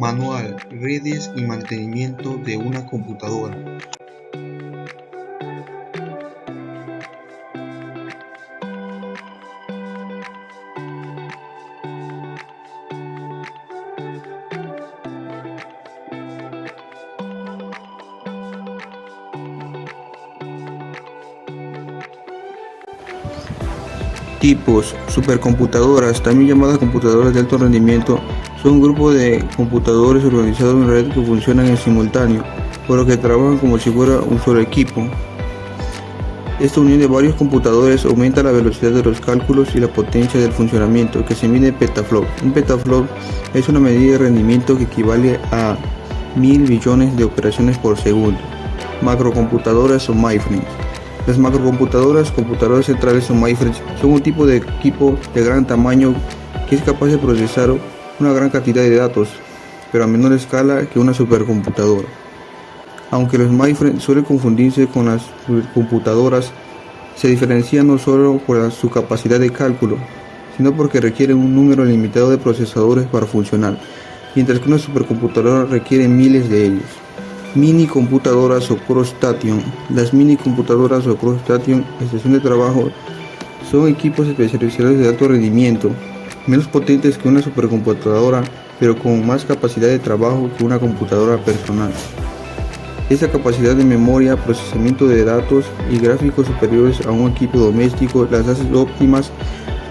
Manual, redes y mantenimiento de una computadora. Tipos: supercomputadoras, también llamadas computadoras de alto rendimiento, son un grupo de computadores organizados en red que funcionan en simultáneo, por lo que trabajan como si fuera un solo equipo. Esta unión de varios computadores aumenta la velocidad de los cálculos y la potencia del funcionamiento, que se mide en petaflops. Un petaflop es una medida de rendimiento que equivale a 1000 billones de operaciones por segundo. Macrocomputadoras o mainframes. Las macrocomputadoras, computadoras centrales o mainframes, son un tipo de equipo de gran tamaño que es capaz de procesar una gran cantidad de datos, pero a menor escala que una supercomputadora. Aunque los mainframes suelen confundirse con las supercomputadoras, se diferencian no solo por su capacidad de cálculo, sino porque requieren un número limitado de procesadores para funcionar, mientras que una supercomputadora requiere miles de ellos. Mini computadoras o cross-station. Las mini computadoras o cross-station, estación de trabajo, son equipos especializados de alto rendimiento, menos potentes que una supercomputadora, pero con más capacidad de trabajo que una computadora personal. Esta capacidad de memoria, procesamiento de datos y gráficos superiores a un equipo doméstico las hace óptimas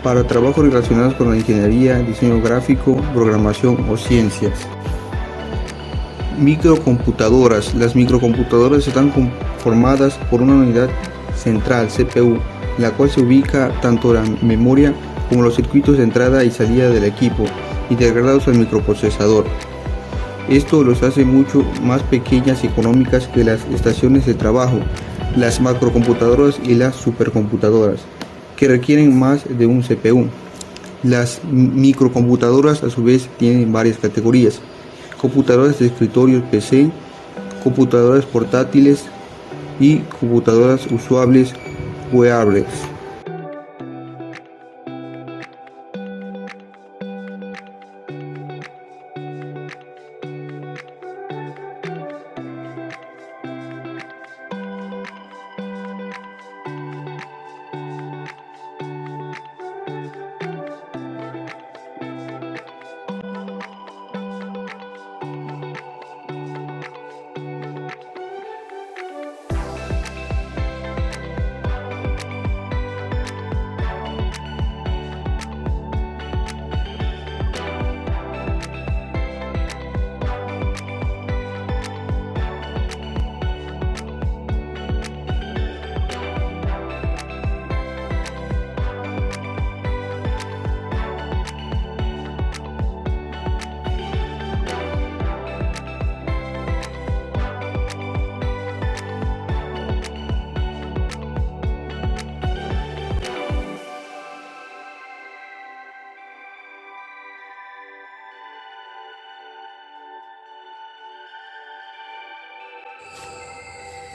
para trabajos relacionados con la ingeniería, diseño gráfico, programación o ciencias. Microcomputadoras. Las microcomputadoras están conformadas por una unidad central, CPU, en la cual se ubica tanto la memoria como los circuitos de entrada y salida del equipo, integrados al microprocesador. Esto los hace mucho más pequeñas y económicas que las estaciones de trabajo, las macrocomputadoras y las supercomputadoras, que requieren más de un CPU. Las microcomputadoras a su vez tienen varias categorías: computadoras de escritorio PC, computadoras portátiles y computadoras usables wearables.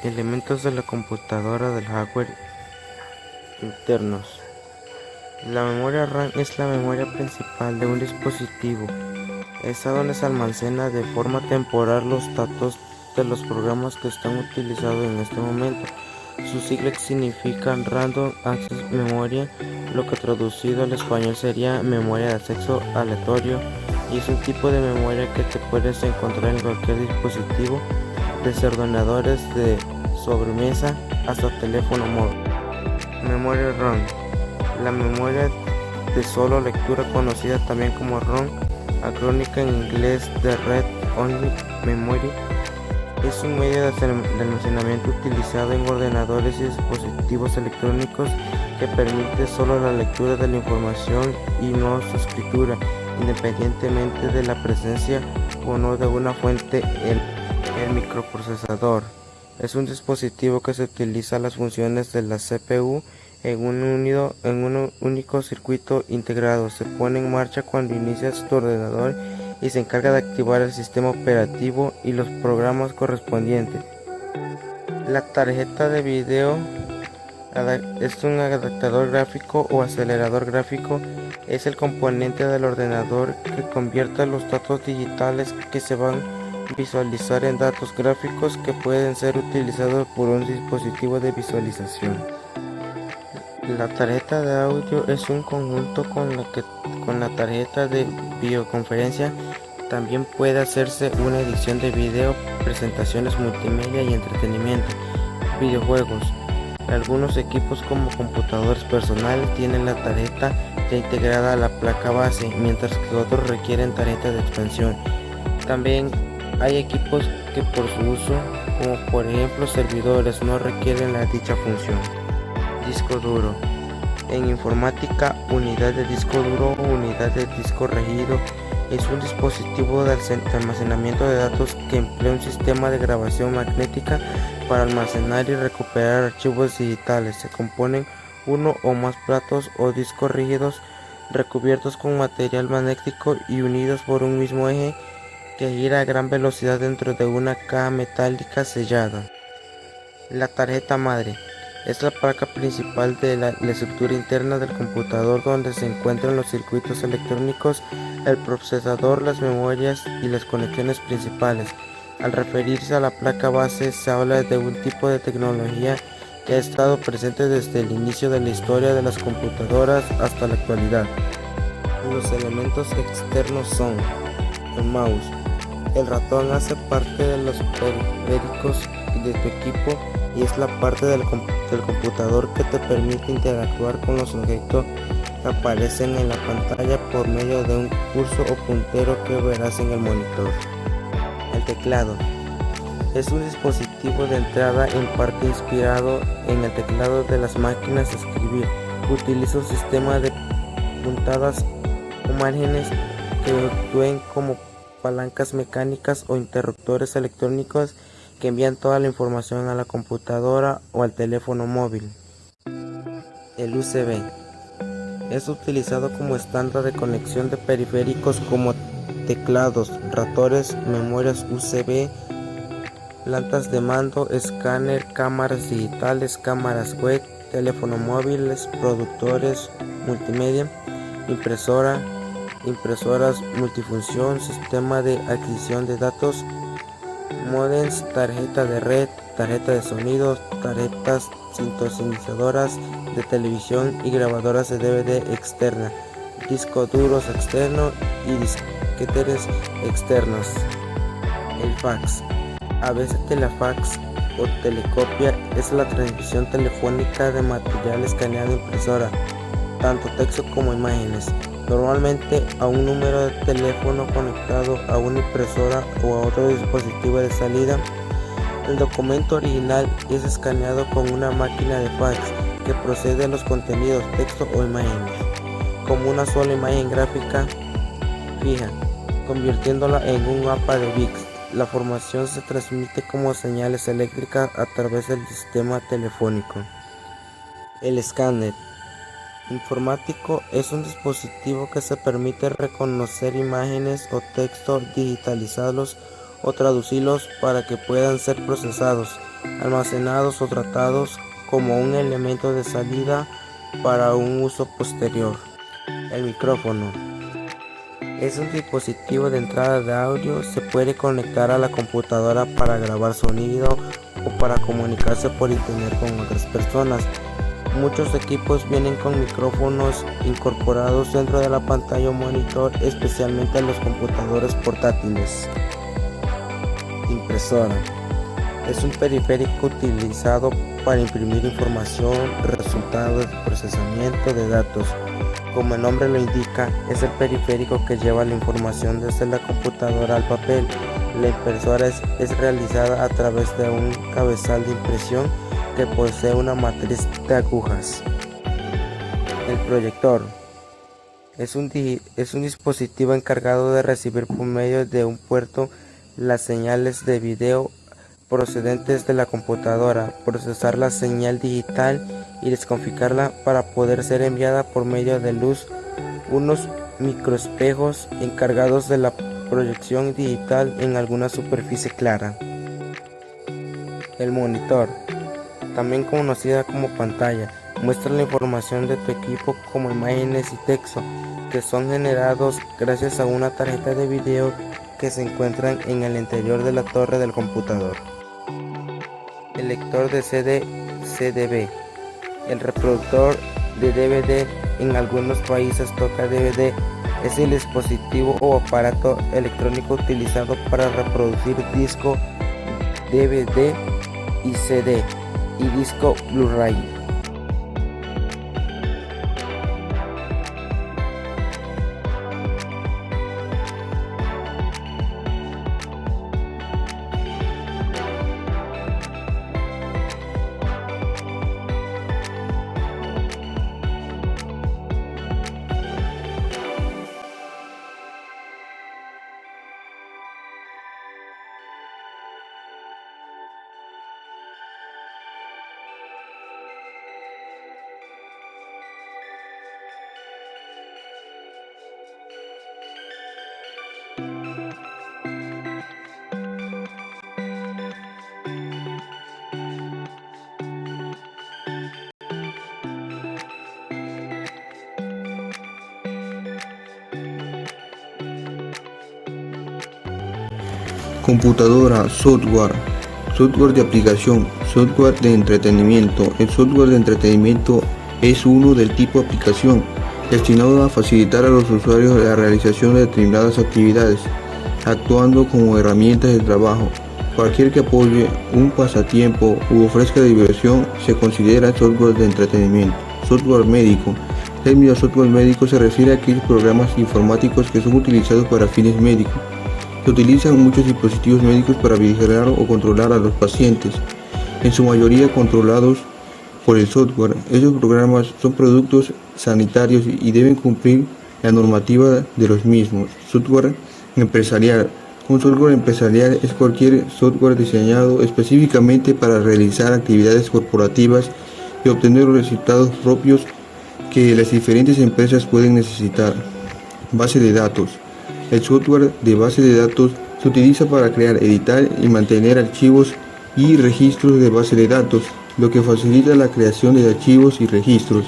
Elementos de la computadora del hardware internos. La memoria RAM es la memoria principal de un dispositivo. Es a donde se almacena de forma temporal los datos de los programas que están utilizados en este momento. Sus siglas significan Random Access Memory, lo que traducido al español sería memoria de acceso aleatorio, y es un tipo de memoria que te puedes encontrar en cualquier dispositivo, desde ordenadores de sobremesa hasta teléfono móvil. Memoria ROM. La memoria de solo lectura, conocida también como ROM, acrónica en inglés de Read Only Memory, es un medio de almacenamiento utilizado en ordenadores y dispositivos electrónicos que permite solo la lectura de la información y no su escritura, independientemente de la presencia o no de una fuente. El microprocesador es un dispositivo que se utiliza las funciones de la CPU en un único circuito integrado. Se pone en marcha cuando inicias tu ordenador y se encarga de activar el sistema operativo y los programas correspondientes. La tarjeta de video Es un adaptador gráfico o acelerador gráfico. Es el componente del ordenador que convierte los datos digitales que se van a visualizar en datos gráficos que pueden ser utilizados por un dispositivo de visualización. La tarjeta de audio es un conjunto con la tarjeta de videoconferencia. También puede hacerse una edición de video, presentaciones multimedia y entretenimiento, videojuegos. Algunos equipos como computadores personales tienen la tarjeta ya integrada a la placa base, mientras que otros requieren tarjeta de expansión. También hay equipos que por su uso, como por ejemplo servidores, no requieren dicha función. Disco duro. En informática, unidad de disco duro o unidad de disco rígido es un dispositivo de almacenamiento de datos que emplea un sistema de grabación magnética para almacenar y recuperar archivos digitales. Se componen uno o más platos o discos rígidos recubiertos con material magnético y unidos por un mismo eje que gira a gran velocidad dentro de una caja metálica sellada. La tarjeta madre es la placa principal de la estructura interna del computador, donde se encuentran los circuitos electrónicos, el procesador, las memorias y las conexiones principales. Al referirse a la placa base, se habla de un tipo de tecnología que ha estado presente desde el inicio de la historia de las computadoras hasta la actualidad. Los elementos externos son el mouse. El ratón hace parte de los periféricos de tu equipo y es la parte del computador que te permite interactuar con los objetos que aparecen en la pantalla por medio de un cursor o puntero que verás en el monitor. El teclado es un dispositivo de entrada en parte inspirado en el teclado de las máquinas de escribir. Utiliza un sistema de puntadas o márgenes que actúen como palancas mecánicas o interruptores electrónicos que envían toda la información a la computadora o al teléfono móvil. El USB es utilizado como estándar de conexión de periféricos como teclados, ratones, memorias USB, plantas de mando, escáner, cámaras digitales, cámaras web, teléfonos móviles, productores multimedia, impresoras multifunción, sistema de adquisición de datos, modems, tarjeta de red, tarjeta de sonido, tarjetas sintonizadoras de televisión y grabadoras de DVD externa, discos duros externos y disquetes externos. El fax. A veces telefax o telecopia es la transmisión telefónica de material escaneado en impresora, tanto texto como imágenes, normalmente a un número de teléfono conectado a una impresora o a otro dispositivo de salida. El documento original es escaneado con una máquina de fax que procede los contenidos, texto o imágenes, como una sola imagen gráfica fija, convirtiéndola en un mapa de bits. La información se transmite como señales eléctricas a través del sistema telefónico. El escáner informático es un dispositivo que se permite reconocer imágenes o texto, digitalizarlos o traducirlos para que puedan ser procesados, almacenados o tratados como un elemento de salida para un uso posterior. El micrófono es un dispositivo de entrada de audio. Se puede conectar a la computadora para grabar sonido o para comunicarse por internet con otras personas. Muchos equipos vienen con micrófonos incorporados dentro de la pantalla o monitor, especialmente en los computadores portátiles. Impresora es un periférico utilizado para imprimir información, resultados de procesamiento de datos. Como el nombre lo indica, es el periférico que lleva la información desde la computadora al papel. La impresora es realizada a través de un cabezal de impresión que posee una matriz de agujas. El proyector es un dispositivo encargado de recibir por medio de un puerto las señales de video procedentes de la computadora, procesar la señal digital y descodificarla para poder ser enviada por medio de luz. Unos microespejos encargados de la proyección digital en alguna superficie clara. El monitor también conocida como pantalla, muestra la información de tu equipo como imágenes y texto, que son generados gracias a una tarjeta de video que se encuentran en el interior de la torre del computador. El lector de CD, CDB. El reproductor de DVD, en algunos países toca DVD, es el dispositivo o aparato electrónico utilizado para reproducir disco, DVD y CD y disco Blu-ray. Computadora, software de aplicación, software de entretenimiento. El software de entretenimiento es uno del tipo aplicación, destinado a facilitar a los usuarios la realización de determinadas actividades, actuando como herramientas de trabajo. Cualquier que apoye un pasatiempo u ofrezca diversión se considera software de entretenimiento. Software médico. El término software médico se refiere a aquellos programas informáticos que son utilizados para fines médicos. Se utilizan muchos dispositivos médicos para vigilar o controlar a los pacientes, en su mayoría controlados por el software. Esos programas son productos sanitarios y deben cumplir la normativa de los mismos. Software empresarial. Un software empresarial es cualquier software diseñado específicamente para realizar actividades corporativas y obtener los resultados propios que las diferentes empresas pueden necesitar. Base de datos. El software de base de datos se utiliza para crear, editar y mantener archivos y registros de base de datos, lo que facilita la creación de archivos y registros,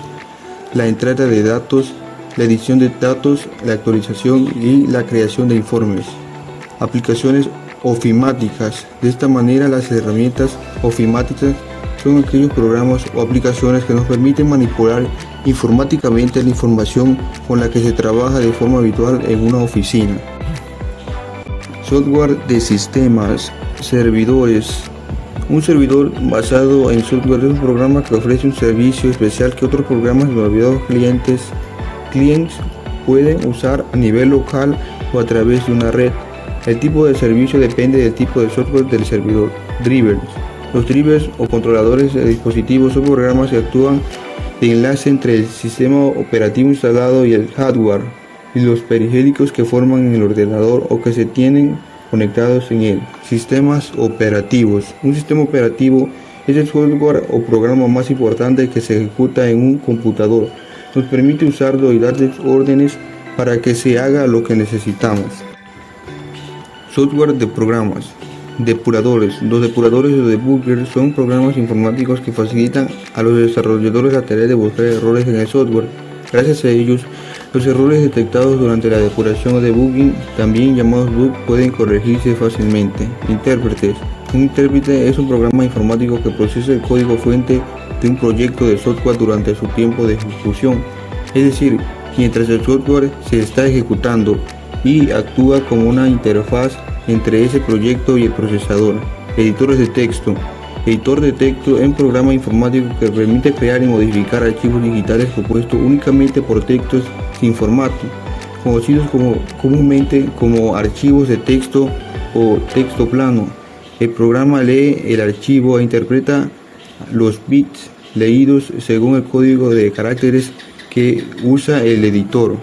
la entrada de datos, la edición de datos, la actualización y la creación de informes. Aplicaciones ofimáticas. De esta manera, las herramientas ofimáticas son aquellos programas o aplicaciones que nos permiten manipular informáticamente la información con la que se trabaja de forma habitual en una oficina. Software de sistemas, servidores. Un servidor basado en software es un programa que ofrece un servicio especial que otros programas denominados clientes pueden usar a nivel local o a través de una red. El tipo de servicio depende del tipo de software del servidor. Drivers. Los drivers o controladores de dispositivos son programas que actúan de enlace entre el sistema operativo instalado y el hardware y los periféricos que forman el ordenador o que se tienen conectados en él. Sistemas operativos. Un sistema operativo es el software o programa más importante que se ejecuta en un computador. Nos permite usarlo y darle órdenes para que se haga lo que necesitamos. Software de programas. Depuradores. Los depuradores o debuggers son programas informáticos que facilitan a los desarrolladores la tarea de buscar errores en el software. Gracias a ellos, los errores detectados durante la depuración o debugging, también llamados bugs, pueden corregirse fácilmente. Intérpretes. Un intérprete es un programa informático que procesa el código fuente de un proyecto de software durante su tiempo de ejecución, es decir, mientras el software se está ejecutando, y actúa como una interfaz entre ese proyecto y el procesador. Editores de texto. Editor de texto es un programa informático que permite crear y modificar archivos digitales compuestos únicamente por textos sin formato, conocidos comúnmente como archivos de texto o texto plano. El programa lee el archivo e interpreta los bits leídos según el código de caracteres que usa el editor.